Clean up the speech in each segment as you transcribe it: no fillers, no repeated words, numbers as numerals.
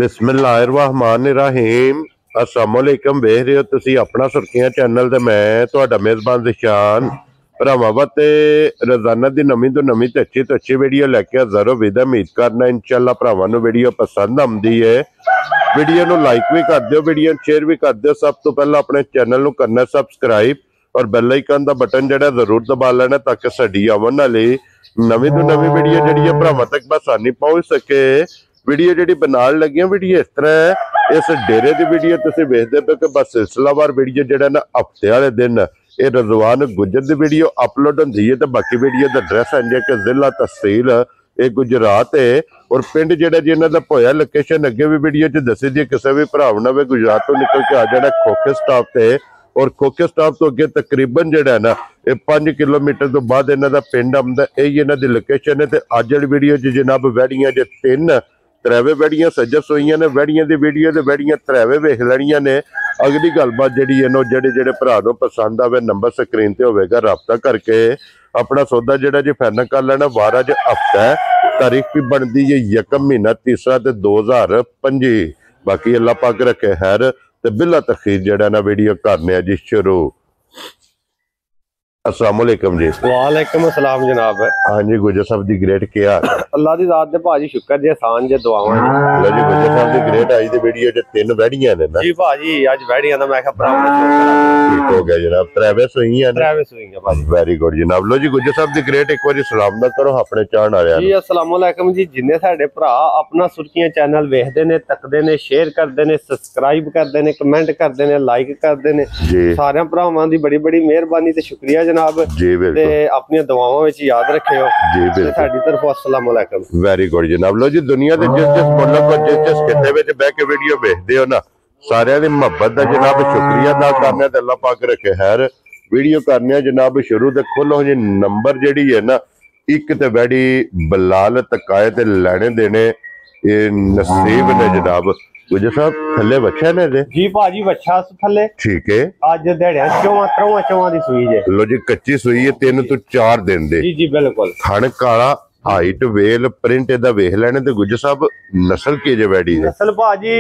बिस्मिल्लाहिर्रहमानिर्रहीम अस्सलामुअलैकुम। वेख रहे हो तुसी अपना सुर्खियां चैनल ते मैं तुहाडा मेज़बान ज़िशान भरावां ते रोजाना दी नवीं तो नवीं ते अच्छी वीडियो लैके हाज़र हो। विद उम्मीद करना इंशाअल्लाह भरावां नूं वीडियो पसंद आउंदी है। वीडियो नूं लाइक भी कर दिओ, वीडियो शेयर भी कर दिओ। सब तो पहला अपने चैनल नूं करना सबसक्राइब और बैल आइकन दा बटन जिहड़ा जरूर दबा लेना ताकि साडी आवन वाली नवीं तो नवीं वीडियो जिहड़ी है भरावां तक बसानी पहुंच सके। वीडियो जी बनाने लगी वीडियो इस तरह है, इस डेरे की वीडियो तुम वेखते पे कि बस सिलसिलावार वीडियो जो ना हफ्ते वाले दिन ये रजवान गुजर की वीडियो अपलोड होंगी है। तो बाकी वीडियो का एड्रैस है कि जिला तहसील ये गुजरात है और पिंड जो जी इन्हों का पोया लोकेशन अगे भी वीडियो च दसी दी। किसी भी भरा ने भी गुजरात तो निकल के आ जाना खोखे स्टाफ से और खोखे स्टाफ तो अगे तकरीबन जो है ना ये 5 किलोमीटर तो बाद इन्हों का पिंड आंदा। यही इन्हों की लोकेशन है। तो अज वाली वीडियो जनाब वैड़ियां जो 3 त्रेवे वैड़ियां सजर सोईयां ने। वैड़ियां की वीडियो तो वैड़ियां त्रेवे वेख लैनियां ने। अगली गलबात जी जेडे भरा नूं पसंद आवे नंबर स्क्रीन ते होवेगा, राबता करके अपना सौदा जिहड़ा जी फाइनल कर लेना। वार अज हफ्ता है, तारीख भी बनती है 1 महीना तीसरा ते 2025। बाकी अल्लाह पाक रखे खैर ते बिला तखीर जिहड़ा ना वीडियो करने जी शुरू। अस्सलामुअलैकुम जी। वालेकुम अस्सलाम जनाब। हाँ जी गुजर साहब दी ग्रेट क्या अल्लाह दी ज़ात दे भाजी शुक्र जी आसान जे दुआवां जी। लो जी गुजर साहब the great I the video च 3 वैड़ियां ने ना जी भाजी अज वैड़ियां दा मैं कहा भरावां ठीक हो गया जनाब। त्रेवे सोईयां ने। त्रेवे सोईयां भाजी। वेरी गुड जनाब। लो जी गुजर साहब दी ग्रेट एक बार सलाम ना करो अपने चाहण वालियां जी। अस्सलाम वालेकुम जी। जिन्ने साडे भरा अपना सुर्खियां चैनल वेखदे ने, तकदे ने, शेयर करदे ने, सब्सक्राइब करदे ने, कमेंट करदे ने, लाइक करदे ने, सारे भरावां दी बड़ी बड़ी मेहरबानी ते शुक्रिया जनाब जी। ते अपनी दुआवां विच याद रखियो जी। बिल्कुल साडी तरफ अस्सलाम वालेकुम। वेरी गुड जनाब। लो जी दुनिया दे जिस मुल्क और जिस खिते विच बैठ के वीडियो देखदे हो ना सारे दी मोहब्बत दा जनाब शुक्रिया अदा करने ते अल्लाह पाक रखे खैर। वीडियो करने जनाब शुरू ते खोलो जी नंबर जेडी है ना एक ते वैड़ी बलाल तकाए ते लैने देने ये नसीब ने जनाब। गुजर साहब थल्ले बच्चा ने दे जी भाजी बच्चा थल्ले ठीक है। आज देड़िया 4 दी सुई जे। लो जी कच्ची सुई है 3 तो 4 दिन दे जी जी बिल्कुल। थण काला हाइट वेल प्रिंट इहदा वेख लेने ते गुजर साहब नस्ल की जे वैड़ी दी नस्ल भाजी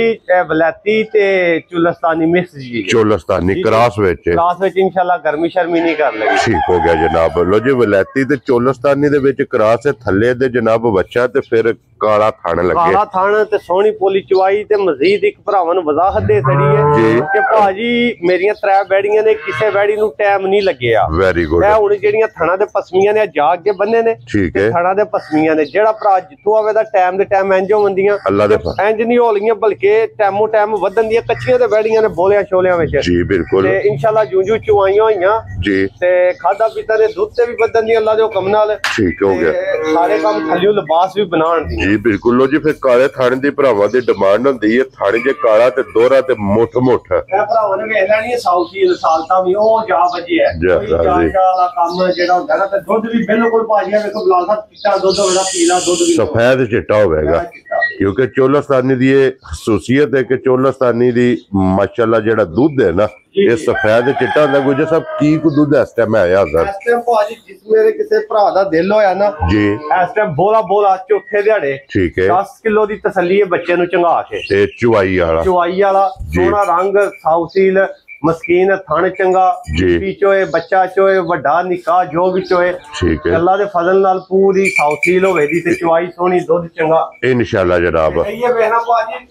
वलैती ते चोलस्तानी मिक्स जी। चोलस्तानी क्रॉस विच इंशाल्लाह गर्मी शर्मी नहीं कर लगी। ठीक हो गया जनाब। लो जी वलैती ते चोलस्तानी दे विच क्रॉस है थल्ले दे जनाब बच्चा ते फिर काला थण लगे काला थण ते सोहनी पोली चवाई ते मजीद एक भरावां नूं वजाहत दे छड़ी है जी कि भाजी मेरियां 3 वैड़ियां ने किसे वैड़ी नूं टाइम नहीं लग्गिया। Very good. मैं हुण जेड़ियां थणा दे पसमियां ने जाग के बन्ने ने ठीक है। थणा दे पसमियां ने जेड़ा भरा जित्थों आवे दा टाइम दे टाइम इंज होंदियां अल्लाह दे इंज नहीं होलियां बल्कि टाइमो टाइम वधन दियां कच्चियां ते वैड़ियां ने बोलियां छोलियां विच जी बिल्कुल। ते इंशाल्लाह जूं चुवाइयां होईयां जी ते खादा पीता ने दुध ते भी वधन दी अल्लाह दे हुक्म नाल ठीक हो गया। सारे काम थल्लियों लिबास भी बनाण दी जी बिल्कुल। लो जी फिर काले थण दी भरावां दी डिमांड होंदी है। थण जे काला ते दोहरा ते मुठ मुठ ए भरावां ने वेख लैनी है साउथी सालता भी ओ जा बजी है कोई जांचा वाला काम जेड़ा होंदा ना ते दुध भी बिल्कुल भाजिया देखो बिलाल साहब चिट्टा दुध होवेगा पीला दुध भी सफेद चिट्टा होवेगा क्योंकि चोलस्तानी दी ये खसूसियत है कि चोलस्तानी दी माशाल्लाह जेड़ा दूध है ना ये सफेद चिट्टा होंदा। गुजर साहब की को दूध इस टाइम आया सर इस टाइम भाजी जिस मेरे किसी भरा दा दिल होया ना जी इस टाइम बोला बोला चौथे दिहाड़े ठीक है 10 किलो दी तसल्ली है बच्चे नूं चंगा के ते चुवाई वाला सोना रंग साउसील मस्कीन थण चंगा जी चोए बच्चा चोए वड्डा निक्का जो भी चोए ठीक है। अल्लाह दे फजल नाल पूरी साउसील होवे दी ते चुवाई सोनी दुध चंगा इंशाल्लाह जनाब। ये वेखना भाजी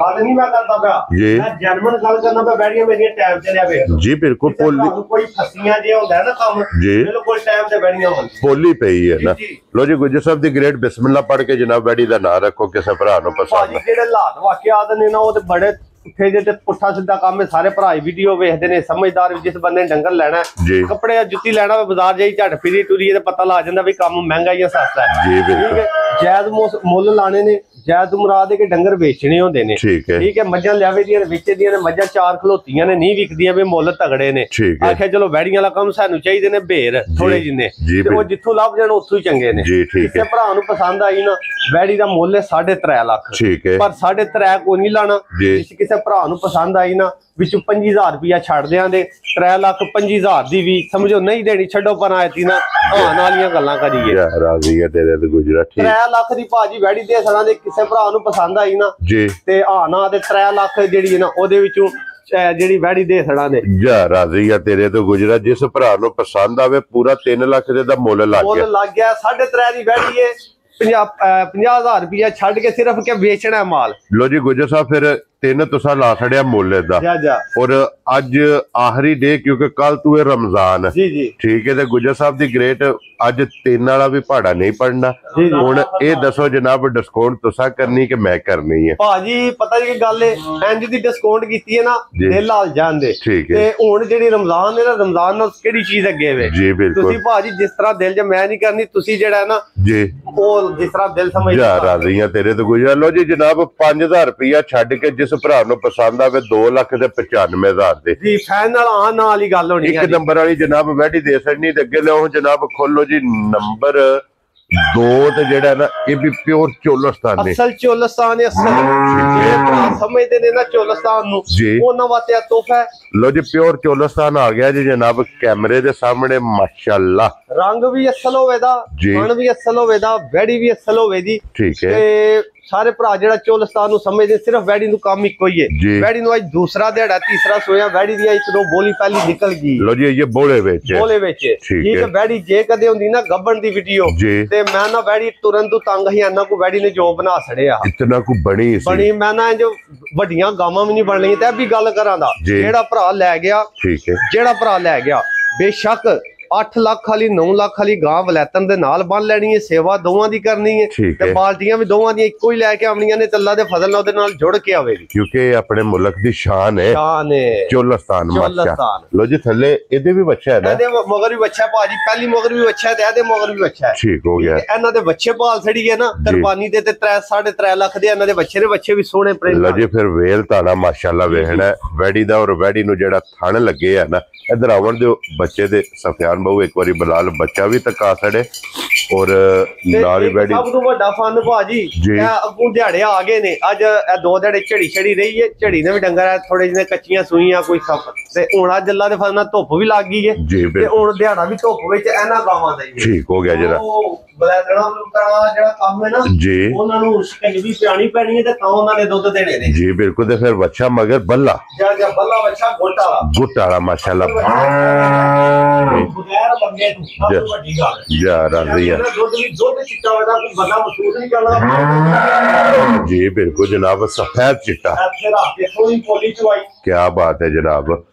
गल नहीं मैं करदा पया जी मैं जेन्युइन गल करना पे बैठियां मेरी टाइम ते लिया वे जी बिल्कुल पोली कोई फसियां जे होंदा है ना काम जी बिल्कुल टाइम ते बैठियां होंदी पोली पई है ना। लो जी गुजर साहब दी ग्रेट बिस्मिल्लाह पढ़ के जनाब बैठी दा नाम रखो किसे भरा नु पसंद जेड़े हालात वाकयात ने ना ओ ते बड़े पुट्ठा सीधा काम है। सारे भरा वीडियो वेखते ने समझदार जिस बंदे डंगर लेना कपड़े जुत्ती लेना बाजार जाई झट फिरी टुरिए पता लग जाता भी काम महंगा या सस्ता है। ठीक है जायद मुल लाने ने जायद मुराद है कि डंगर बेचने होंदे ने ठीक है। मझां लियावे दियां बेचे दियां ने मझां 4 खलोतियां ने नहीं विकदियां भी मुल तगड़े ने आखिया चलो वैड़ियां वाला काम सानू चाहिए ने भेर थोड़े जिन्ने ते ओ जिथों लभ जाण उत्थों ही चंगे ने। किसे भरा नूं पसंद आई ना वैड़ी दा मुल है 3.5 लाख पर 3.5 को नहीं लाना। किसे ਕਿਸੇ ਭਰਾ ਨੂੰ ਪਸੰਦ ਆਈ ਨਾ ਵਿੱਚੋਂ 25000 ਰੁਪਇਆ ਛੱਡ ਦਿਆਂਦੇ 3,25,000 ਦੀ ਵੀ ਸਮਝੋ ਨਹੀਂ ਦੇਣੀ ਛੱਡੋ ਪਰ ਆਇਤੀ ਨਾ ਆਣ ਵਾਲੀਆਂ ਗੱਲਾਂ ਕਰੀਏ ਰਾਜ਼ੀ ਆ ਤੇਰੇ ਤੇ ਗੁਜਰਾ। 3 ਲੱਖ ਦੀ ਭਾਜੀ ਵੈੜੀ ਦੇ ਸਣਾ ਦੇ ਕਿਸੇ ਭਰਾ ਨੂੰ ਪਸੰਦ ਆਈ ਨਾ ਜੀ ਤੇ ਨਾ ਤੇ 3 ਲੱਖ ਜਿਹੜੀ ਹੈ ਨਾ ਉਹਦੇ ਵਿੱਚੋਂ ਜਿਹੜੀ ਵੈੜੀ ਦੇ ਸਣਾ ਦੇ ਜਾ ਰਾਜ਼ੀ ਆ ਤੇਰੇ ਤੋਂ ਗੁਜਰਾ। ਜਿਸ ਭਰਾ ਨੂੰ ਪਸੰਦ ਆਵੇ ਪੂਰਾ 3 ਲੱਖ ਦਾ ਮੁੱਲ ਲੱਗ ਗਿਆ 3.5 ਦੀ ਵੈੜੀ ਹੈ 50,000 ਰੁਪਇਆ ਛੱਡ ਕੇ ਸਿਰਫ ਕਿ ਵੇਚਣਾ ਮਾਲ। ਲੋ ਜੀ ਗੁਜਰ ਸਾਹਿਬ ਫਿਰ 3 ਤੁਸਾਂ ਲਾ ਛੜਿਆ ਮੁੱਲ ਦਾ ਔਰ ਅੱਜ ਆਖਰੀ ਡੇ ਕਿਉਂਕਿ ਕੱਲ ਤੂੰ ਇਹ ਰਮਜ਼ਾਨ ਜੀ ਜੀ ਠੀਕ ਹੈ ਤੇ ਗੁਜਰ ਸਾਹਿਬ ਦੀ ਗ੍ਰੇਟ ਅੱਜ 3 ਵਾਲਾ ਵੀ ਭਾੜਾ ਨਹੀਂ ਪੜਨਾ। ਹੁਣ ਇਹ ਦੱਸੋ ਜਨਾਬ ਡਿਸਕਾਊਂਟ ਤੁਸਾਂ ਕਰਨੀ ਕਿ ਮੈਂ ਕਰਨੀ ਹੈ? ਭਾਜੀ ਪਤਾ ਜੀ ਕੀ ਗੱਲ ਹੈ ਇੰਜ ਦੀ ਡਿਸਕਾਊਂਟ ਕੀਤੀ ਹੈ ਨਾ ਦਿਲ ਹਾਲ ਜਾਂਦੇ ਤੇ ਹੁਣ ਜਿਹੜੀ ਰਮਜ਼ਾਨ ਹੈ ਨਾ ਰਮਜ਼ਾਨ ਨਾਲ ਕਿਹੜੀ ਚੀਜ਼ ਅੱਗੇ ਵੇ ਜੀ ਬਿਲਕੁਲ ਤੁਸੀਂ ਭਾਜੀ ਜਿਸ ਤਰ੍ਹਾਂ ਦਿਲ 'ਚ ਮੈਂ ਨਹੀਂ ਕਰਨੀ ਤੁਸੀਂ ਜਿਹੜਾ ਨਾ ਜੀ ਉਹ ਜਿਸ ਤਰ੍ਹਾਂ ਦਿਲ ਸਮਝ ਜਾ ਰਾਜ਼ੀ ਆ ਤੇਰੇ ਤੋਂ ਗੁਜਰ। ਲੋ ਜੀ ਜਨਾਬ 5000 ਰੁਪਇਆ ਛੱਡ ਕੇ ਜਿਸ ਭਰਾ ਨੂੰ ਪਸੰਦ ਆਵੇ 2,95,000 ਦੇ ਜੀ ਫਾਈਨਲ ਨਾਲ ਵਾਲੀ ਗੱਲ ਹੋਣੀ ਹੈ। 1 ਨੰਬਰ ਵਾਲੀ ਜਨਾਬ ਵੈਡੀ ਦੇ ਸਕਣੀ ਤੇ ਅੱਗੇ ਲਿਆਓ ਜਨਾਬ ਖੋਲੋ ਜੀ ਨੰਬਰ 2 ਤੇ ਜਿਹੜਾ ਨਾ ਇਹ ਵੀ ਪਿਓਰ ਚੋਲਸਤਾਨ ਨੇ ਅਸਲ ਚੋਲਸਤਾਨ ਹੈ ਅਸਲ ਜਿਹੜੇ ਸਮਝਦੇ ਨੇ ਨਾ ਚੋਲਸਤਾਨ ਨੂੰ ਉਹਨਾਂ ਵਾਸਤੇ ਤੋਹਫਾ ਹੈ। ਲੋ ਜੀ ਪਿਓਰ ਚੋਲਸਤਾਨ ਆ ਗਿਆ ਜੀ ਜਨਾਬ ਕੈਮਰੇ ਦੇ ਸਾਹਮਣੇ ਮਾਸ਼ਾਅੱਲਾ। ਰੰਗ ਵੀ ਅਸਲ ਹੋਵੇ ਦਾ ਮਨ ਵੀ ਅਸਲ ਹੋਵੇ ਦਾ ਵੈੜੀ ਵੀ ਅਸਲ ਹੋਵੇ ਦੀ ਠੀਕ ਹੈ ਤੇ ਸਾਰੇ ਭਰਾ ਜਿਹੜਾ ਚੋਲਸਤਾਨ ਨੂੰ ਸਮਝਦੇ ਸਿਰਫ ਵੈੜੀ ਨੂੰ ਕੰਮ ਇੱਕੋ ਹੀ ਹੈ। ਵੈੜੀ ਨੂੰ ਅੱਜ ਦੂਸਰਾ ਦਿਹਾੜਾ ਤੀਸਰਾ ਸੋਇਆ ਵੈੜੀ ਦੀ 1-2 ਬੋਲੀ ਪਹਿਲੀ ਨਿਕਲ ਗਈ। ਲੋ ਜੀ ਇਹ ਬੋਲੇ ਵਿੱਚ ਠੀਕ ਹੈ ਵੈੜੀ ਜੇ ਕਦੇ ਹੁੰਦੀ ਨਾ ਗੱਬਣ ਦੀ ਵੀਡੀਓ ਤੇ ਮੈਂ ਨਾ ਵੈੜੀ ਤੁਰੰਤ ਤੋਂ ਤੰਗ ਹੀ ਆਨਾ ਕੋ ਵੈੜੀ ਨੇ ਜੋ ਬਣਾ ਛੜਿਆ ਇਤਨਾ ਕੋ ਬਣੀ ਮੈਂ ਨਾ ਜੋ ਵੱਡੀਆਂ ਗਾਵਾਂ ਵੀ ਨਹੀਂ ਬਣਨੀਆਂ ਤੇ ਵੀ ਗੱਲ ਕਰਾਂ ਦਾ ਜਿਹੜਾ ਭਰਾ ਲੈ ਗਿਆ ਠੀਕ ਹੈ ਜਿਹੜਾ ਭਰਾ ਲੈ ਗਿਆ ਬੇਸ਼ੱਕ 8 ਲੱਖ ਵਾਲੀ 9 ਲੱਖ ਵਾਲੀ ਗਾਂ ਵਲੈਤਨ ਦੇ ਨਾਲ ਬੰਨ ਲੈਣੀ ਹੈ ਸੇਵਾ ਦੋਵਾਂ ਦੀ ਕਰਨੀ ਹੈ ਤੇ ਬਾਲਟੀਆਂ ਵੀ ਦੋਵਾਂ ਦੀਆਂ ਇੱਕੋ ਹੀ ਲੈ ਕੇ ਆਉਣੀਆਂ ਨੇ ਤੇ ਅੱਲਾ ਦੇ ਫਜ਼ਲ ਨਾਲ ਉਹਦੇ ਨਾਲ ਜੁੜ ਕੇ ਆਵੇਗੀ ਕਿਉਂਕਿ ਇਹ ਆਪਣੇ ਮੁਲਕ ਦੀ ਸ਼ਾਨ ਹੈ ਚੋਲਸਤਾਨ ਮਾਸ਼ਾ। ਲੋ ਜੀ ਥੱਲੇ ਇਹਦੇ ਵੀ ਬੱਚਾ ਹੈ ਨਾ ਇਹਦੇ ਮਗਰ ਵੀ ਬੱਚਾ ਭਾਜੀ ਪਹਿਲੀ ਮਗਰ ਵੀ ਬੱਚਾ ਤੇ ਇਹਦੇ ਮਗਰ ਵੀ ਬੱਚਾ ਹੈ ਠੀਕ ਹੋ ਗਿਆ। ਇਹਨਾਂ ਦੇ ਬੱਚੇ ਪਾਲ ਛੜੀ ਹੈ ਨਾ ਕੁਰਬਾਨੀ ਦੇ ਤੇ 3.5 ਲੱਖ ਦੇ ਇਹਨਾਂ ਦੇ ਬੱਚੇ ਵੀ ਸੋਹਣੇ ਪ੍ਰਿੰਟ। ਲੋ ਜੀ ਫਿਰ ਵੇਲ ਤਾਣਾ ਮਾਸ਼ਾਅੱਲਾ ਵੇਖਣਾ ਵੈੜੀ ਦਾ ਔਰ ਵੈੜੀ ਨੂੰ ਜਿਹੜਾ ਥਣ ਲੱਗੇ ਆ ਨਾ ਇਧਰ ਆਵਣ ਦਿਓ ਬੱਚੇ ਦੇ ਸਫਿਆਨ ਬਹੁ ਇੱਕ ਵਾਰੀ ਬਲਾਲ ਬੱਚਾ ਵੀ ਤੱਕਾ ਛੜੇ ਔਰ ਨਾਲ ਹੀ ਵੈੜੀ ਸਭ ਤੋਂ ਵੱਡਾ ਫਨ ਭਾਜੀ ਇਹ ਅੱਗੋਂ ਦਿਹਾੜੇ ਆ ਗਏ ਨੇ ਅੱਜ ਇਹ 2 ਦਿਹਾੜੇ ਝੜੀ ਛੜੀ ਰਹੀ ਹੈ ਝੜੀ ਨੇ ਵੀ ਡੰਗਰ ਹੈ ਥੋੜੇ ਜਿਹੇ ਕੱਚੀਆਂ ਸੂਈਆਂ ਕੋਈ ਸੱਪ ਤੇ ਹੁਣ ਅੱਜ ਅੱਲਾ ਦੇ ਫਜ਼ਲ ਨਾਲ ਧੁੱਪ ਵੀ ਲੱਗ ਗਈ ਹੈ ਤੇ ਹੁਣ ਦਿਹਾੜਾ ਵੀ ਧੁੱਪ ਵਿੱਚ ਇਹਨਾਂ ਗਾਵਾਂ ਦਾ ਹੀ ਠੀਕ ਹੋ ਗਿਆ ਜਰਾ ਬਲੈਦਣਾ ਜਿਹੜਾ ਕੰਮ ਹੈ ਨਾ ਜੀ ਉਹਨਾਂ ਨੂੰ ਸ਼ਿਕੰਜਵੀ ਪਿਆਣੀ ਪੈਣੀ ਹੈ ਤੇ ਤਾਂ ਉਹਨਾਂ ਨੇ ਦੁੱਧ ਦੇਣੇ ਨੇ ਜੀ ਬਿਲਕੁਲ ਤੇ ਫਿਰ ਬੱਚਾ ਮਗਰ ਬੱਲਾ ਬੱਲਾ ਬੱਚਾ ਗੁੱਟ ਵਾਲਾ ਮਾਸ਼ਾਅੱਲਾ ਬਗੈਰ ਬੰਗੇ ਤੋਂ ਵੱਡੀ ਗੱਲ ਜਾ ਰਾਜ਼ੀ ਹੈ ਦੁੱਧ ਚਿੱਟਾ ਹੋਦਾ ਕੋਈ ਬੰਦਾ ਮਹਿਸੂਸ ਨਹੀਂ ਕਰਨਾ ਜੀ ਬਿਲਕੁਲ ਜਨਾਬ ਸਫੈਦ ਚਿੱਟਾ ਕੀ ਬਾਤ ਹੈ ਜਨਾਬ।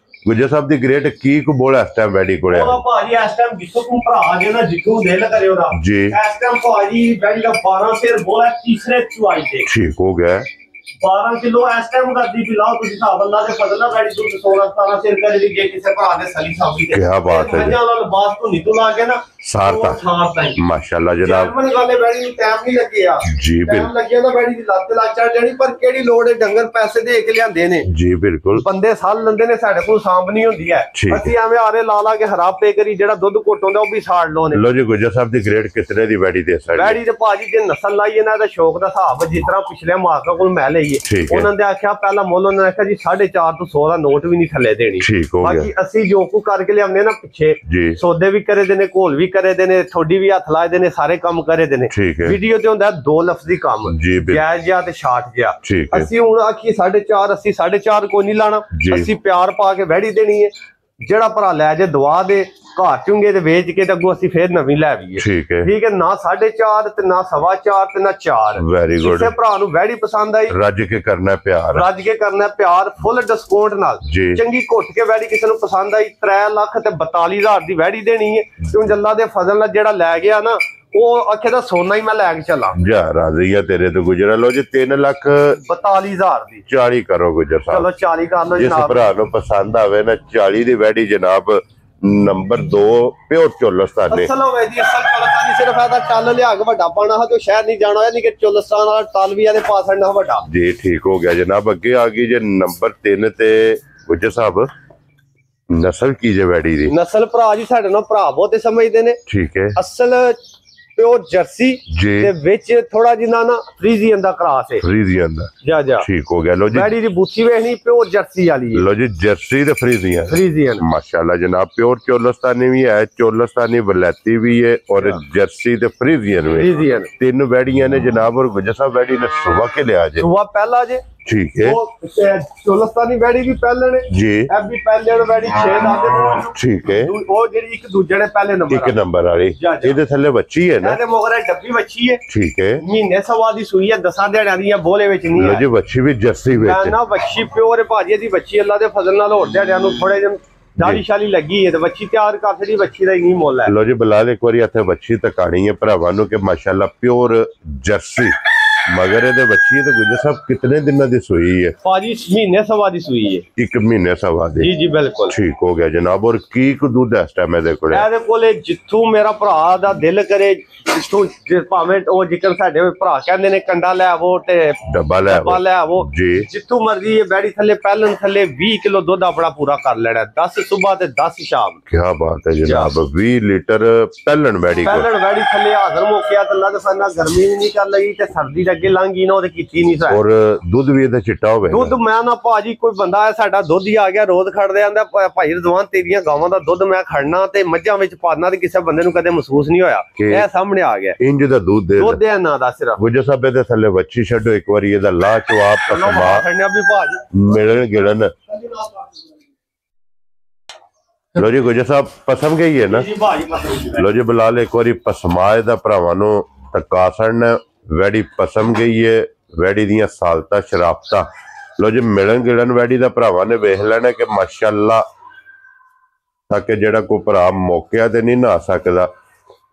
ਗੁਜਰ ਸਾਹਿਬ ਦੀ ਗ੍ਰੇਟ ਕੀ ਕੋ ਬੋਲ ਇਸ ਟਾਈਮ ਵੈਡੀ ਕੋਲੇ ਉਹਦਾ ਭਾਜੀ ਇਸ ਟਾਈਮ ਜਿੱਥੋਂ ਤੂੰ ਭਰਾ ਜੇ ਨਾ ਜਿੱਥੋਂ ਦਿਲ ਕਰੇ ਉਹਦਾ ਜੀ ਇਸ ਟਾਈਮ ਭਾਜੀ ਵੈਡੀ ਦਾ 12 ਸਿਰ ਬੋਲਾ ਤੀਸਰੇ ਚੁਆਈ ਤੇ ਠੀਕ ਹੋ ਗਿਆ 12 ਕਿਲੋ ਇਸ ਟਾਈਮ ਕਰਦੀ ਪਿਲਾਓ ਤੁਸੀਂ ਹਿਸਾਬ ਅੱਲਾ ਦੇ ਫਜ਼ਲ ਨਾਲ ਵੈਡੀ ਤੋਂ 16-17 ਸਿਰ ਕਰ ਜਿਹੜੀ ਜੇ ਕਿਸੇ ਭਰਾ ਦੇ ਸਲੀ ਸਾਬੀ ਤੇ ਕੀ ਬਾਤ ਹੈ ਉਹਨਾਂ ਨੂੰ ਬਾਸ ਤੋਂ ਨਿਕਲ ਲਾ ਕੇ ਨਾ ਸਾਰਤਾ ਮਾਸ਼ਾਅੱਲਾ ਜਨਾਬ ਮਨ ਗੱਲ ਵੈਡੀ ਨੂੰ ਟਾਈਮ ਨਹੀਂ ਲੱਗਿਆ ਜੀ ਬਿਲਕੁਲ ਲੱਗਿਆ ਤਾਂ ਵੈਡੀ ਦੀ ਲੱਤ ਲੱਗ ਚੜ ਜਾਣੀ ਪਰ ਕਿਹੜੀ ਲੋੜ ਹੈ ਡੰਗਰ ਪੈਸੇ ਦੇ ਕੇ ਲਿਆਂਦੇ ਨੇ ਜੀ ਬਿਲਕੁਲ ਬੰਦੇ ਸਾਲ ਲੈਂਦੇ ਨੇ ਸਾਡੇ ਕੋਲ ਸਾਂਭ ਨਹੀਂ ਹੁੰਦੀ ਹੈ ਅਸੀਂ ਐਵੇਂ ਆਰੇ ਲਾ ਲਾ ਕੇ ਹਰਾਬ ਪੇ ਕਰੀ ਜਿਹੜਾ ਦੁੱਧ ਘੁੱਟ ਹੁੰਦਾ ਉਹ ਵੀ ਸਾੜ ਲੋ ਨੇ। ਲੋ ਜੀ ਗੁਜਰ ਸਾਹਿਬ ਦੀ ਗ੍ਰੇਡ ਕਿਤਨੇ ਦੀ ਵੈਡੀ ਦੇ ਸਕਦੇ ਵੈਡੀ ਤੇ ਭਾਜੀ ਜੇ ਨਸਲ ਲਾਈ ਇਹਨਾਂ ਦਾ ਸ਼ੌਕ ਦਾ ਹਿਸਾਬ ਜਿਸ ਤਰ੍ਹਾਂ ਪਿਛਲੇ ਮਾਰਕਾ ਕੋਲ ਮੈਂ ਲਈਏ ਉਹਨਾਂ ਨੇ ਆਖਿਆ ਪਹਿਲਾ ਮੁੱਲ ਉਹਨਾਂ ਨੇ ਆਖਿਆ ਜੀ 4.5 ਤੋਂ 100 ਦਾ ਨੋਟ ਵੀ ਨਹੀਂ ਥੱਲੇ ਦੇਣੀ ਬਾਕੀ ਅਸੀਂ ਜੋ ਕੁ ਕਰਕੇ ਲਿਆਉਂਦੇ ਨਾ ਪਿੱਛੇ ਸੌਦੇ ਵੀ ਕਰੇ ਦੇ ਨੇ ਘੋਲ ਵੀ ਕਰੇ ਦੇ ਨੇ ਥੋੜੀ ਵੀ ਹੱਥ ਲਾਏ ਦੇ ਨੇ ਸਾਰੇ ਕੰਮ ਕਰੇ ਦੇ ਨੇ ਵੀਡੀਓ ਤੇ ਹੁੰਦਾ 2 ਲਫ਼ਜ਼ੀ ਕੰਮ ਜਾਇਜ਼ ਜਿਹਾ ਤੇ ਸ਼ਾਰਟ ਜਿਹਾ ਅਸੀਂ ਹੁਣ ਆਖੀ 4.5 ਅਸੀਂ 4.5 ਕੋਈ ਨਹੀਂ ਲਾਣਾ ਅਸੀਂ ਪਿਆਰ ਪਾ ਕੇ ਵੈੜੀ ਦੇਣੀ ਹੈ ਜਿਹੜਾ ਭਰਾ ਲੈ ਜੇ ਦਵਾ ਦੇ ਘਰ ਚੁੰਗੇ ਤੇ ਵੇਚ ਕੇ ਤੇ ਅੱਗੋਂ ਅਸੀਂ ਫੇਰ ਨਵੀਂ ਲੈ ਆਈਏ ਠੀਕ ਹੈ ਨਾ 4.5 ਤੇ ਨਾ 4.25 ਤੇ ਨਾ 4 ਵੈਰੀ ਗੁੱਡ ਕਿਸੇ ਭਰਾ ਨੂੰ ਵੈੜੀ ਪਸੰਦ ਆਈ ਰੱਜ ਕੇ ਕਰਨਾ ਪਿਆਰ ਫੁੱਲ ਡਿਸਕਾਊਂਟ ਨਾਲ ਚੰਗੀ ਘੁੱਟ ਕੇ ਵੈੜੀ ਕਿਸੇ ਨੂੰ ਪਸੰਦ ਆਈ 3 ਲੱਖ ਤੇ 42,000 ਦੀ ਵੈੜੀ ਦੇਣੀ ਹੈ ਕਿਉਂ ਅੱਲਾ ਦੇ ਫਜ਼ਲ ਨਾਲ ਜਿਹੜਾ ਲੈ ਗਿਆ ਨਾ ਉਹ ਆਖੇ ਦਾ ਸੋਨਾ ਹੀ ਮੈਂ ਲੈ ਕੇ ਚੱਲਾਂ ਜਾ ਰਾਜ਼ੀ ਆ ਤੇਰੇ ਤੋਂ ਗੁਜਰਾ। ਲੋ ਜੀ 3,42,000 ਦੀ 40 ਕਰੋ ਗੁਜਰ ਸਾਹਿਬ ਚਲੋ 40 ਕਰ ਲੋ ਜਨਾਬ। ਜਿਸ ਭਰਾ ਨੂੰ ਪਸੰਦ ਆਵੇ ਨਾ 40 ਦੀ ਵੈੜੀ ਜਨਾਬ ਨੰਬਰ 2 ਪਿਓਰ ਚੋਲਸਤਾਨ ਅਸਲ ਹੋਵੇ ਜੀ ਅਸਲ ਚੋਲਸਤਾਨ ਸਿਰਫ ਆਦਾ ਚੱਲ ਲਿਆ ਕੇ ਵੱਡਾ ਪਾਣਾ ਹੈ ਤੇ ਸ਼ਹਿਰ ਨਹੀਂ ਜਾਣਾ ਨਹੀਂ ਕਿ ਚੋਲਸਤਾਨ ਵਾਲਾ ਤਾਲਵੀਆ ਦੇ ਪਾਸ ਹੰਡਾ ਵੱਡਾ ਜੀ ਠੀਕ ਹੋ ਗਿਆ ਜਨਾਬ। ਅੱਗੇ ਆ ਗਈ ਜੇ ਨੰਬਰ 3 ਤੇ ਗੁਜਰ ਸਾਹਿਬ ਨਸਲ ਕੀ ਜੇ ਵੈੜੀ ਦੀ ਨਸਲ ਭਰਾ ਜੀ ਸਾਡੇ ਨਾਲ ਭਰਾ ਬਹੁਤੇ ਸਮਝਦੇ ਨੇ ਠੀਕ ਹੈ ਅਸਲ ਪਿਓਰ ਜਰਸੀ ਤੇ ਵਿੱਚ ਥੋੜਾ ਜਿਹਾ ਨਾ ਫਰੀਜ਼ੀਅਨ ਦਾ ਕਰਾਸ ਹੈ। ਫਰੀਜ਼ੀਅਨ ਦਾ ਜਾ ਠੀਕ ਹੋ ਗਿਆ। ਲੋ ਜੀ ਵੈੜੀ ਦੀ ਬੂਥੀ ਵੇਖਣੀ ਪਿਓਰ ਜਰਸੀ ਵਾਲੀ ਹੈ। ਲੋ ਜੀ ਜਰਸੀ ਤੇ ਫਰੀਜ਼ੀਅਨ ਮਾਸ਼ਾਅੱਲਾ ਜਨਾਬ। ਪਿਓਰ ਚੋਲਸਤਾਨੀ ਵੀ ਹੈ, ਚੋਲਸਤਾਨੀ ਵਲੈਤੀ ਵੀ ਹੈ और जर्सी ते फ्रीजियन में तीन वैड़ियां ने जनाब। और गुजसा वैड़ी ने सुबह के लिया जे सुबह पहला जे ठीक है। चोलस्तानी वैड़ी भी पहले ने जी अब भी पहले वैड़ी 6 दाते ठीक है। वो जेडी एक दूजे ने पहले नंबर एक नंबर वाली ਇਹਦੇ ਥੱਲੇ ਬੱਚੀ ਹੈ ਨਾ। ਇਹਦੇ ਮਗਰ ਡੱਬੀ ਬੱਚੀ ਹੈ ਠੀਕ ਹੈ। ਮਹੀਨੇ ਸਵਾ ਦੀ ਸੂਈ ਹੈ, 10 ਦਿਹਾੜਿਆਂ ਦੀ ਬੋਲੇ ਵਿੱਚ ਨਹੀਂ ਹੈ। ਜੀ ਬੱਚੀ ਵੀ ਜਰਸੀ ਵਿੱਚ ਨਾ ਬੱਚੀ ਪਿਓਰ ਹੈ ਭਾਜੀ ਦੀ ਬੱਚੀ ਅੱਲਾ ਦੇ ਫਜ਼ਲ ਨਾਲ ਹੋਰ ਦਿਹਾੜਿਆਂ ਨੂੰ ਥੋੜੇ ਜਿਹਾ ਦਾੜੀ ਸ਼ਾਲੀ ਲੱਗੀ ਹੈ ਤੇ ਬੱਚੀ ਤਿਆਰ ਕਰ ਛੜੀ। ਬੱਚੀ ਦਾ ਹੀ ਮੁੱਲ ਹੈ। ਲੋ ਜੀ ਬਲਾਲ ਇੱਕ ਵਾਰੀ ਇੱਥੇ ਬੱਚੀ ਤਕਾਣੀ ਹੈ ਭਰਾਵਾਂ ਨੂੰ ਕਿ ਮਾਸ਼ਾਅੱਲਾ ਪਿਓਰ ਜਰਸੀ ਮਗਰ ਇਹਦੇ ਬੱਚੀ ਤੇ ਗੁਜਰ ਸਾਹਿਬ ਕਿੰਨੇ ਦਿਨਾਂ ਦੀ ਸੂਈ ਹੈ ਭਾਜੀ? ਮਹੀਨੇ ਸਵਾ ਦੀ ਸੂਈ ਹੈ। ਇੱਕ ਮਹੀਨੇ ਸਵਾ ਦੀ ਜੀ ਜੀ ਬਿਲਕੁਲ ਠੀਕ ਹੋ ਗਿਆ ਜਨਾਬ। ਔਰ ਕੀ ਕੁ ਦੁੱਧ ਇਸ ਟਾਈਮ ਇਹਦੇ ਕੋਲੇ ਜਿੱਥੋਂ ਮੇਰਾ ਭਰਾ ਦਾ ਦਿਲ ਕਰੇ ਜਿੱਥੋਂ ਭਾਵੇਂ ਉਹ ਜਿਕਰ ਸਾਡੇ ਭਰਾ ਕਹਿੰਦੇ ਨੇ ਕੰਡਾ ਲੈ ਆਵੋ ਤੇ ਡੱਬਾ ਲੈ ਆਵੋ ਜੀ ਜਿੱਥੋਂ ਮਰਜ਼ੀ ਇਹ ਬੈੜੀ ਥੱਲੇ ਪਹਿਲਣ ਥੱਲੇ 20 ਕਿਲੋ ਦੁੱਧ ਆਪਣਾ ਪੂਰਾ ਕਰ ਲੈਣਾ। 10 ਸਵੇਰ ਤੇ 10 ਸ਼ਾਮ। ਕੀ ਬਾਤ ਹੈ ਜਨਾਬ। 20 ਲੀਟਰ ਪਹਿਲਣ ਬੈੜੀ ਥੱਲੇ ਹਾਜ਼ਰ ਮੋਕਿਆ ਤੇ ਅੱਲਾ ਦੇ ਫਜ਼ਲ ਨਾਲ ਗਰਮੀ ਨਹੀਂ ਕਰ ਲਈ ਤੇ ਸਰਦੀ ਅੱਗੇ ਲੰਘੀ ਨਾ ਉਹਦੇ ਕੀਤੀ ਨਹੀਂ ਸਾਂ। ਔਰ ਦੁੱਧ ਵੀ ਇਹਦਾ ਚਿੱਟਾ ਹੋਵੇ। ਦੁੱਧ ਮੈਂ ਨਾ ਭਾਜੀ ਕੋਈ ਬੰਦਾ ਹੈ ਸਾਡਾ ਦੁੱਧ ਹੀ ਆ ਗਿਆ ਰੋਜ਼ ਖੜਦੇ ਆਂਦਾ ਭਾਈ ਰਜ਼ਵਾਨ ਤੇਰੀਆਂ ਗਾਵਾਂ ਦਾ ਦੁੱਧ ਮੈਂ ਖੜਨਾ ਤੇ ਮੱਝਾਂ ਵਿੱਚ ਪਾਣਾ ਤੇ ਕਿਸੇ ਬੰਦੇ ਨੂੰ ਕਦੇ ਮਹਿਸੂਸ ਨਹੀਂ ਹੋਇਆ। ਇਹ ਸਾਹਮਣੇ ਆ ਗਿਆ ਇੰਜ ਦਾ ਦੁੱਧ ਹੈ ਨਾ ਦਾ ਸਿਰਫ। ਗੁਜਰ ਸਾਹਿਬ ਦੇ ਥੱਲੇ ਵੱਛੀ ਛੱਡੋ ਇੱਕ ਵਾਰੀ ਇਹਦਾ ਲਾ ਚਵਾਪ ਪਸਮਾ ਵੀ ਭਾਜੀ ਮਿਲਣ ਗਿਲਣ। ਲੋ ਜੀ ਗੁਜਰ ਸਾਹਿਬ ਪਸਮ ਗਈ ਹੈ ਨਾ। ਲੋ ਜੀ ਬਲਾਲ ਇੱਕ ਵਾਰੀ ਪਸਮਾ ਇਹਦਾ ਭਰਾਵਾਂ ਨੂੰ ਤਕਾਸਣ ਵੈੜੀ ਪਸਮ ਗਈ ਹੈ। ਵੈੜੀ ਦੀਆਂ ਸਾਲਤਾਂ ਸ਼ਰਾਬਤਾਂ ਲੋ ਜੀ ਮਿਲਣ ਗਿਲਣ ਵੈੜੀ ਦਾ ਭਰਾਵਾਂ ਨੇ ਵੇਖ ਲੈਣਾ ਕਿ ਮਾਸ਼ਾਅੱਲਾ ਤਾਂ ਕਿ ਜਿਹੜਾ ਕੋਈ ਭਰਾ ਮੌਕਿਆਂ ਤੇ ਨਹੀਂ ਨਹਾ ਸਕਦਾ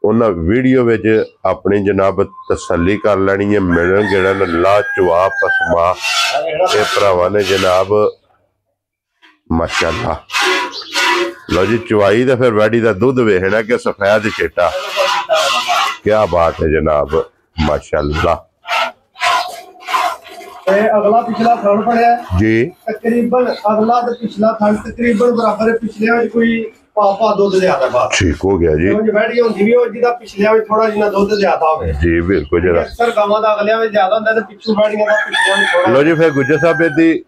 ਉਹਨਾਂ ਵੀਡੀਓ ਵਿੱਚ ਆਪਣੀ ਜਨਾਬ ਤਸੱਲੀ ਕਰ ਲੈਣੀ ਹੈ। ਮਿਲਣ ਗਿਲਣ ਲਾ ਚਵਾਪ ਪਸਮਾ ਇਹ ਭਰਾਵਾਂ ਨੇ ਜਨਾਬ ਮਾਸ਼ਾਅੱਲਾ। ਲੋ ਜੀ ਚਵਾਈ ਦਾ ਫਿਰ ਵੈੜੀ ਦਾ ਦੁੱਧ ਵੇਖਣਾ ਕਿ ਸਫੈਦ ਚਿੱਟਾ। ਕੀ ਬਾਤ ਹੈ ਜਨਾਬ ਮਾਸ਼ਾਅੱਲਾ। ਅਗਲਾ ਪਿਛਲਾ ਥਣ ਪੜਿਆ ਜੀ ਤਕਰੀਬਨ ਅਗਲਾ ਤੇ ਪਿਛਲਾ ਥਣ ਤਕਰੀਬਨ ਬਰਾਬਰ ਹੈ। ਪਿਛਲੇ ਵਿੱਚ ਕੋਈ ਪਾਪਾ ਦੁੱਧ ਜ਼ਿਆਦਾ ਬਾਤ ਠੀਕ ਹੋ ਗਿਆ ਜੀ। ਉਹ ਵੈੜੀ ਹੁੰਦੀ ਵੀ ਉਹ ਜਿਹਦਾ ਪਿਛਲੇ ਵਿੱਚ ਥੋੜਾ ਜਿਹਾ ਦੁੱਧ ਜ਼ਿਆਦਾ ਹੋਵੇ ਜੀ ਬਿਲਕੁਲ ਜਰਾ ਅਕਸਰ ਗਾਵਾਂ ਦਾ ਅਗਲਿਆਂ ਵਿੱਚ ਜ਼ਿਆਦਾ ਹੁੰਦਾ ਤੇ ਪਿੱਛੂ ਵੈੜੀਆਂ ਦਾ ਪਿਛਲੇ ਵਿੱਚ ਥੋੜਾ। ਲੋ ਜੀ ਫਿਰ ਗੁੱਜਰ ਸਾਹਿਬ ਦੀ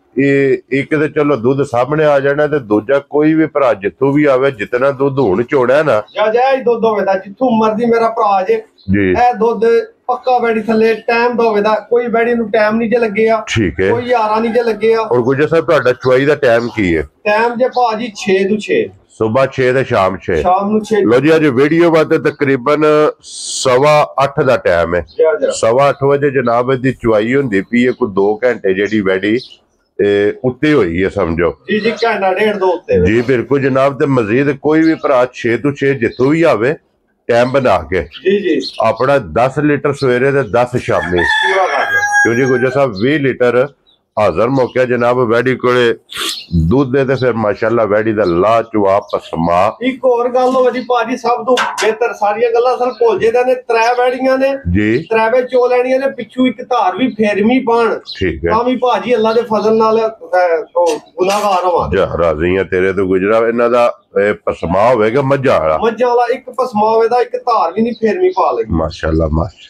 ਇੱਕ ਤੇ ਚਲੋ ਦੁੱਧ ਸਾਹਮਣੇ ਆ ਜਾਣਾ ਤੇ ਦੂਜਾ ਕੋਈ ਵੀ ਭਰਾ ਜਿੱਥੋਂ ਵੀ ਆਵੇ ਜਿੰਨਾ ਦੁੱਧ ਹੁਣ ਚੋੜਾ ਨਾ ਜਾਇਜ਼ ਦੁੱਧ ਹੋਵੇ ਤਾਂ ਜਿੱਥੋਂ ਮਰਜ਼ੀ ਮੇਰਾ ਭਰਾ ਜੇ ਜੀ ਇਹ ਦੁੱਧ ਪੱਕਾ ਵੈੜੀ ਥੱਲੇ ਟਾਈਮ ਦਾ ਹੋਵੇ ਤਾਂ ਕੋਈ ਵੈੜੀ ਨੂੰ ਟਾਈਮ ਨਹੀਂ ਜੇ ਲੱਗਿਆ। ਠੀਕ ਹੈ। ਕੋਈ ਯਾਰਾ ਨਹੀਂ ਜੇ ਲੱਗਿਆ। ਔਰ ਗੁੱਜਰ ਸਾਹਿਬ ਤੁਹਾਡਾ ਚੁਆਈ ਦਾ ਟਾਈਮ ਕੀ ਹੈ? ਟਾਈਮ ਜੇ ਭਾਜੀ 6 ਤੋਂ 6 ਸੁਬਹ 6 ਤੇ ਸ਼ਾਮ 6 ਸ਼ਾਮ ਨੂੰ 6। ਲੋ ਜੀ ਅੱਜ ਵੀਡੀਓ ਬਾਅਦ ਤਕਰੀਬਨ 8:15 ਦਾ ਟਾਈਮ ਹੈ। 8:15 ਵਜੇ ਜਨਾਬ ਦੀ ਚੁਆਈ ਹੁੰਦੀ ਪਈ ਹੈ। ਕੋਈ 2 ਘੰਟੇ ਜਿਹੜੀ ਵੈੜੀ ਉੱਤੇ ਹੋਈ ਹੈ ਸਮਝੋ। ਜੀ ਜੀ ਘੰਟਾ ਡੇਢ ਦੋ ਉੱਤੇ ਜੀ ਬਿਲਕੁਲ ਜਨਾਬ। ਤੇ ਮਜ਼ੀਦ ਕੋਈ ਵੀ ਭਰਾ 6 ਤੋਂ 6 ਜਿੱਥੋਂ ਵੀ ਆਵੇ ਟਾਈਮ ਬਣਾ ਕੇ ਜੀ ਜੀ ਆਪਣਾ 10 ਲੀਟਰ ਸਵੇਰੇ ਤੇ 10 ਸ਼ਾਮੀ ਕਿਉਂ ਜੀ ਗੁਜਰ ਸਾਹਿਬ 20 ਲੀਟਰ ਹਾਜ਼ਰ ਮੌਕਿਆ ਜਨਾਬ ਵੈੜੀ ਕੋਲੇ ਦੁੱਧ ਦੇ ਤੇ ਫਿਰ ਮਾਸ਼ਾਅੱਲਾ ਵੈੜੀ ਦਾ ਲਾ ਚਵਾਪ ਪਸਮਾ। ਇੱਕ ਹੋਰ ਗੱਲ ਹੋਵੇ ਜੀ ਭਾਜੀ ਸਭ ਤੋਂ ਬਿਹਤਰ ਸਾਰੀਆਂ ਗੱਲਾਂ ਸਰ ਭੁੱਲ ਜਿਹਦਾ ਨੇ 3 ਵੈੜੀਆਂ ਨੇ ਜੀ 3 ਵੇ ਚੋ ਲੈਣੀਆਂ ਨੇ ਪਿੱਛੂ ਇੱਕ ਧਾਰ ਵੀ ਫੇਰਮੀ ਪਾਣ। ਠੀਕ ਹੈ। ਤਾਂ ਵੀ ਭਾਜੀ ਅੱਲਾ ਦੇ ਫਜ਼ਲ ਨਾਲ ਗੁਨਾਹਗਾਰ ਹੋਵਾਂ ਜਾ ਰਾਜ਼ੀ ਆ ਤੇਰੇ ਤੋਂ ਗੁਜਰਾ। ਇਹਨਾਂ ਦਾ ਪਸਮਾ ਹੋਵੇਗਾ ਮੱਝਾਂ ਵਾਲਾ ਇੱਕ ਪਸਮਾ ਹੋਵੇਗਾ ਇੱਕ ਧਾਰ ਵੀ ਨਹੀਂ ਫੇਰਮੀ ਪਾ ਲੱਗੀ ਮਾਸ਼ਾਅੱਲਾ ਮਾਸ਼ਾ।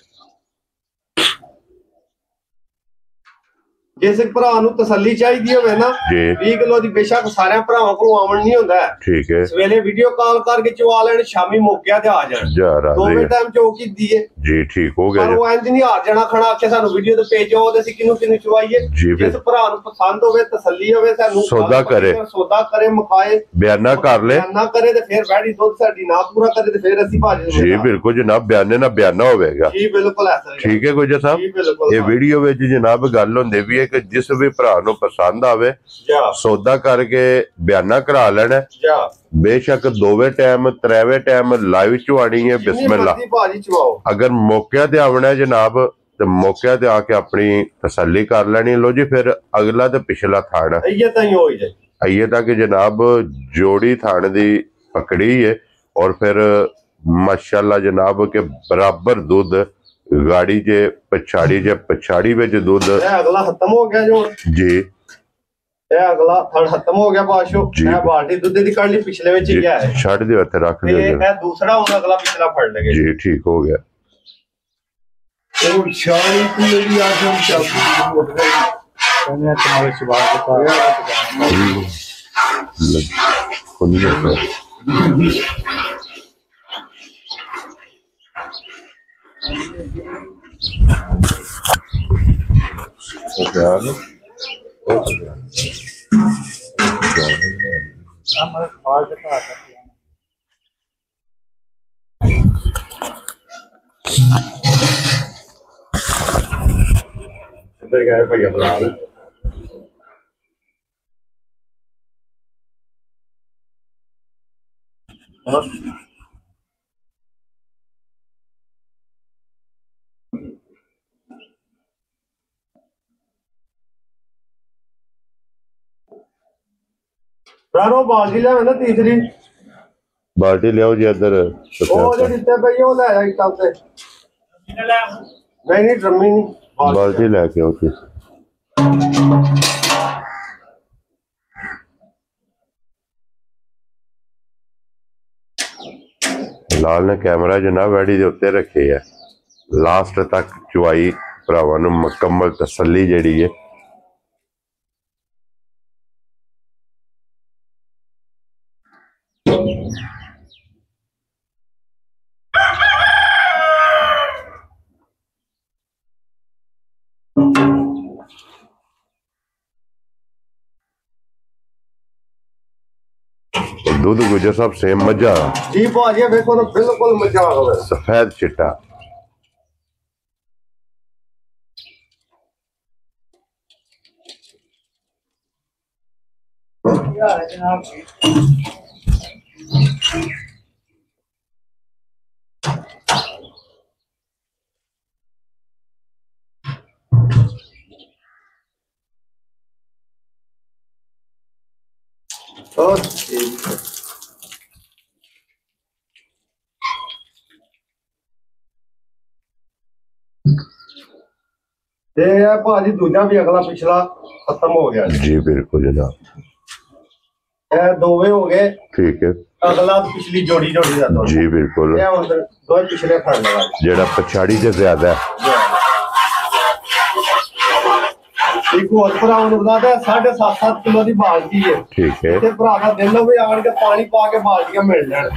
ਜਿਸ ਭਰਾ ਨੂੰ ਤਸੱਲੀ ਚਾਹੀਦੀ ਹੋਵੇ ਨਾ 20 ਕਿਲੋ ਦੀ ਬੇਸ਼ੱਕ ਸਾਰਿਆਂ ਭਰਾਵਾਂ ਕੋਲ ਆਵਣ ਨਹੀਂ ਹੁੰਦਾ। ਠੀਕ ਹੈ। ਸਵੇਰੇ ਵੀਡੀਓ ਕਾਲ ਕਰਕੇ ਚਵਾ ਲੈਣ ਸ਼ਾਮੀ ਮੌਕਿਆ ਤੇ ਆ ਜਾਣ। ਦੋਵੇਂ ਟਾਈਮ ਚੌਕੀ ਦੀਏ ਜੀ ਠੀਕ ਹੋ ਗਿਆ। ਪਰ ਉਹ ਇੰਜ ਨਹੀਂ ਹਾਰ ਜਾਣਾ ਖੜਾ ਕੇ ਸਾਨੂੰ ਵੀਡੀਓ ਤੇ ਭੇਜੋ ਤੇ ਅਸੀਂ ਕਿਨੂੰ ਚਵਾਈਏ। ਜਿਸ ਭਰਾ ਨੂੰ ਪਸੰਦ ਹੋਵੇ ਤਸੱਲੀ ਹੋਵੇ ਸਾਨੂੰ ਸੌਦਾ ਕਰੇ ਮਖਾਏ ਬਿਆਨਾ ਕਰ ਲੈ ਬਿਆਨਾ ਕਰੇ ਤੇ ਫਿਰ ਵੈੜੀ ਦੁੱਧ ਸਾਡੀ ਨਾ ਪੂਰਾ ਕਰੇ ਤੇ ਫਿਰ ਅਸੀਂ ਭਾਜੀ ਜੀ ਬਿਲਕੁਲ ਜਨਾਬ ਬਿਆਨੇ ਨਾਲ ਬਿਆਨਾ ਹੋਵੇਗਾ। ਜੀ ਬਿਲਕੁਲ ਐਸਾ ਠੀਕ ਹੈ ਗੁਜਰ ਸਾਹਿਬ। ਇਹ ਵੀਡੀਓ ਵਿੱਚ ਜਨਾਬ ਗੱਲ ਹੁੰਦੀ ਵੀ ਹੈ ਕਿ ਜਿਸ ਵੀ ਭਰਾ ਨੂੰ ਪਸੰਦ ਆਵੇ ਸੌਦਾ ਕਰਕੇ ਬਿਆਨਾ ਕਰਾ ਲੈਣਾ। ਬੇਸ਼ੱਕ 2ਵੇਂ ਟਾਈਮ 3ਵੇਂ ਟਾਈਮ ਲਾਈਵ ਚਵਾਣੀ ਹੈ ਬਿਸਮਿਲ੍ਲਾ। ਅਗਰ ਮੌਕਿਆਂ ਤੇ ਆਉਣਾ ਜਨਾਬ ਤੇ ਮੌਕਿਆਂ ਤੇ ਆ ਕੇ ਆਪਣੀ ਤਸੱਲੀ ਕਰ ਲੈਣੀ। ਲੋ ਜੀ ਫਿਰ ਅਗਲਾ ਤੇ ਪਿਛਲਾ ਥਾਣ ਆਈਏ ਤਾਂ ਕਿ ਜਨਾਬ ਜੋੜੀ ਥਾਣ ਦੀ ਪਕੜੀ ਹੈ और फिर माशाल्लाह जनाब के बराबर दूध गाड़ी जे पछाड़ी में जो दूध अगला खत्म हो गया जो जी अगला थड़ खत्म हो गया बाशो मैं बाल्टी दूध दी काट ली पिछले में ही गया है छड़ दे हथे रख दे ये दूसरा होगा अगला पिछला फड़ लगे जी ठीक हो गया ਉਹ ਸ਼ਾਹੀ ਕੋਈ ਆਦਮ ਚਾਬੀ ਮੋੜ ਗਈ ਕਹਿੰਦੇ ਤੁਹਾਡੇ ਸਵਾਲ ਦਾ ਕੋਈ ਨਹੀਂ इधर गए भैया बुला रहे बाल्टी ले ना तीसरी बाल्टी ले जी इधर नहीं ड्रमी नहीं बाल्टी लेके आओ लाल ने कैमरा जनाब वैडी दे उत्ते रखे है लास्ट तक चुवाई भरावां नूं मुकम्मल तसल्ली जिहड़ी है दूध गुजर साहब सेम मजा जी भाजी देखो तो बिल्कुल मजा आ गया सफेद चिट्टा भाजी दूजा भी अगला पिछला खत्म हो गया जी बिल्कुल जनाब दोवे हो गए ठीक है अगला पिछली जोड़ी जी बिल्कुल दो पिछले जेड़ा पछाड़ी से ज्यादा है एक और भरा बता 7.5 किलो की बाल्टी है ठीक है भरा का दिल हो आन के पानी पा के बाल्टियां मिल जाए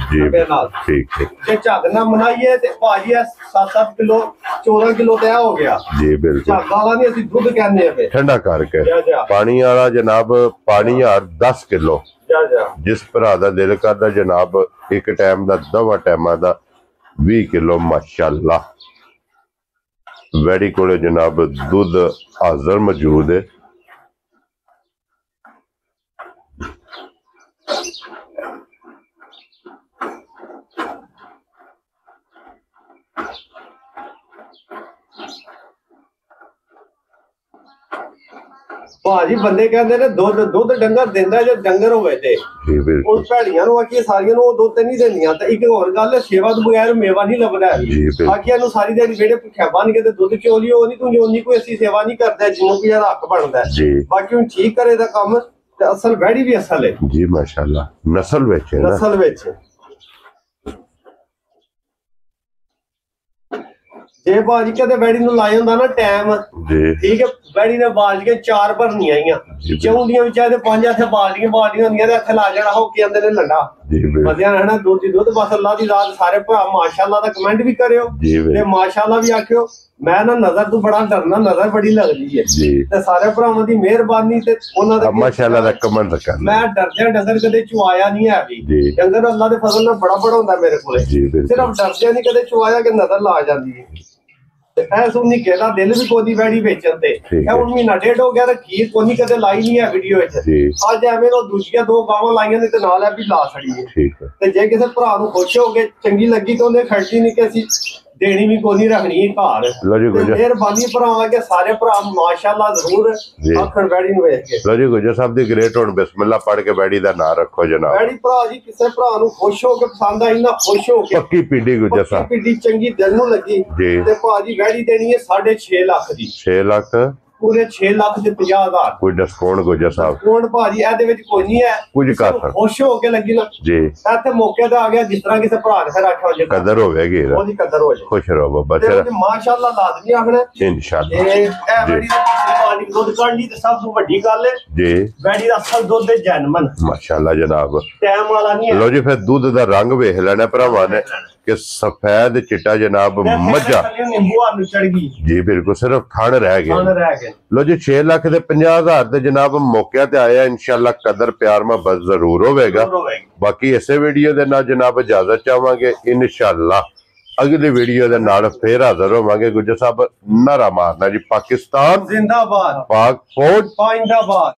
ठीक है जे झग ना बनाइए तो भाजी 7-7 किलो 14 किलो तय हो गया जी बिल्कुल झग वाला नहीं असि दुध कहने ठंडा करके पानी वाला जनाब पानी 10 किलो जिस भरा दा दिल करदा जनाब एक टाइम दा दवा टाइमां दा 20 किलो माशाअल्लाह वैडी कोले जनाब दूध हाजिर मौजूद है भाजी बंदे कहते ने दुध डंगर देंदा जे डंगर होवे ते उन भैड़ियां नु आखी सारियां नु दुध ते नहीं देंदियां ते एक और गल सेवा तो बगैर मेवा नहीं लभदा आखिया नु सारी दिन जेड़े भुखे बन के ते दुध चोली ओ नहीं तू ओनी कोई ऐसी सेवा नहीं करदा जिन्नू कोई हक बनदा बाकी हुन ठीक करे दा काम ते असल वैड़ी भी असल है जी माशाल्लाह नस्ल विच जे भाजी कदे वैड़ी नु लाया हुंदा ना टाइम ठीक है वैड़ी ने बाल्टियां 4 भरनियां आईयां चौंदियां विच ते 5 इत्थे बाल्टियां होंदियां ते इत्थे ला जाना हो के अंदर ने लंडा बदिया रहना दूध बस अल्लाह दी रात सारे भरा माशाअल्लाह दा कमेंट भी करियो ते माशाअल्लाह भी आखियो मैं ना नजर तो बड़ा डरना नजर बड़ी लगदी है ते सारे भरावां दी मेहरबानी ते उन्हां दा माशाअल्लाह दा कमेंट करना मैं डरदे डंगर कदे चुआया नहीं है भी डंगर अल्लाह दे फजल नाल बड़ा हुंदा मेरे कोले सिर्फ डरदे नहीं कदे चुआया के नजर ला जांदी है निके का दिल भी कोनी वैड़ी बेचन ते हुन महीना 1.5 हो गया खीर कोनी कदे लाई नहीं है वीडियो अज एवें दूजियां 2 गावां लाइयां ने ते नाल भी ला छड़ी है ते जे किसी भरा नूं खुश हो के चंगी लगी तो उन्हें खर्ची नहीं कि असीं देनी भी कोनी रखनी घर मेहरबानी भरावां के सारे भरा माशाअल्लाह जरूर आखण वैड़ी नूं वेख के लो जी गुजर साहब दी ग्रेट हुन बिस्मिल्लाह पढ़ के वैड़ी दा नाम रखो जनाब वैड़ी भरा जी किसी भरा नूं खुश हो के पसंद आई ना खुश हो के पक्की पीढ़ी गुजर साहब पीढ़ी चंगी दिल नूं लगी ते भाजी वैड़ी देनी है 6.5 लाख दी 6 लाख ਪੂਰੇ 6,50,000 ਕੋਈ ਡਿਸਕਾਊਂਟ ਗੁੱਜਰ ਸਾਹਿਬ? ਕੋਣ ਭਾਜੀ ਇਹਦੇ ਵਿੱਚ ਕੋਈ ਨਹੀਂ ਹੈ, ਕੁਝ ਕਰ ਖੁਸ਼ ਹੋ ਕੇ ਲੱਗੀ ਨਾ ਜੀ। ਇੱਥੇ ਮੌਕੇ ਤੇ ਆ ਗਿਆ, ਜਿਸ ਤਰ੍ਹਾਂ ਕਿਸੇ ਭਰਾ ਨੇ ਫਿਰ ਆਖਿਆ ਹੋ ਜੇ ਕਦਰ ਹੋਵੇਗੀ, ਉਹਦੀ ਕਦਰ ਹੋ ਜੇ। ਖੁਸ਼ ਰਹੋ ਬਾਬਾ ਤੇ ਤੇਰਾ ਉਹਦੀ ਮਾਸ਼ਾਅੱਲਾ ਲਾਜ਼ਮੀ ਆਖਣਾ ਇਨਸ਼ਾਅੱਲਾ। ਇਹ ਬੜੀ ਪਾਣੀ ਦੁੱਧ ਕਾਢਣੀ ਤੇ ਸਭ ਤੋਂ ਵੱਡੀ ਗੱਲ ਹੈ ਜੀ, ਬੈਡੀ ਦਾ ਅਸਲ ਦੁੱਧ ਹੈ ਜੈਨਮਨ ਮਾਸ਼ਾਅੱਲਾ ਜਨਾਬ। ਟਾਈਮ ਵਾਲਾ ਨਹੀਂ ਹੈ। ਲੋ ਜੀ ਫਿਰ ਦੁੱਧ ਦਾ ਰੰਗ ਵੇਖ ਲੈਣਾ ਭਰਾਵਾਂ ਨੇ ਕਿ ਸਫੈਦ ਚਿੱਟਾ ਜਨਾਬ ਮੱਝਾ ਨਿੰਬੂ ਆ ਨੂੰ ਚੜ ਗਈ ਜੀ, ਬਿਲਕੁਲ ਸਿਰਫ ਥਣ ਰਹਿ ਰਹਿ ਗਏ। ਲੋ ਜੀ 6,50,000 ਤੇ ਜਨਾਬ ਮੌਕਿਆਂ ਤੇ ਆਇਆ, ਇਨਸ਼ਾਅੱਲਾ ਕਦਰ ਪਿਆਰ ਮੁਹੱਬਤ ਜ਼ਰੂਰ ਹੋਵੇਗਾ। ਬਾਕੀ ਇਸੇ ਵੀਡੀਓ ਦੇ ਨਾਲ ਜਨਾਬ ਇਜਾਜ਼ਤ ਚਾਹਾਂਗੇ, ਇਨਸ਼ਾਅੱਲਾ ਅਗਲੀ ਵੀਡੀਓ ਦੇ ਨਾਲ ਫੇਰ ਹਾਜ਼ਰ ਹੋਵਾਂਗੇ। ਗੁੱਜਰ ਸਾਹਿਬ ਨਾਰਾ ਮਾਰਨਾ ਜੀ, ਪਾਕਿਸਤਾਨ ਜ਼ਿੰਦਾਬਾਦ, ਪਾਕ ਫੌਜ ਪਾਇੰਦਾਬਾਦ।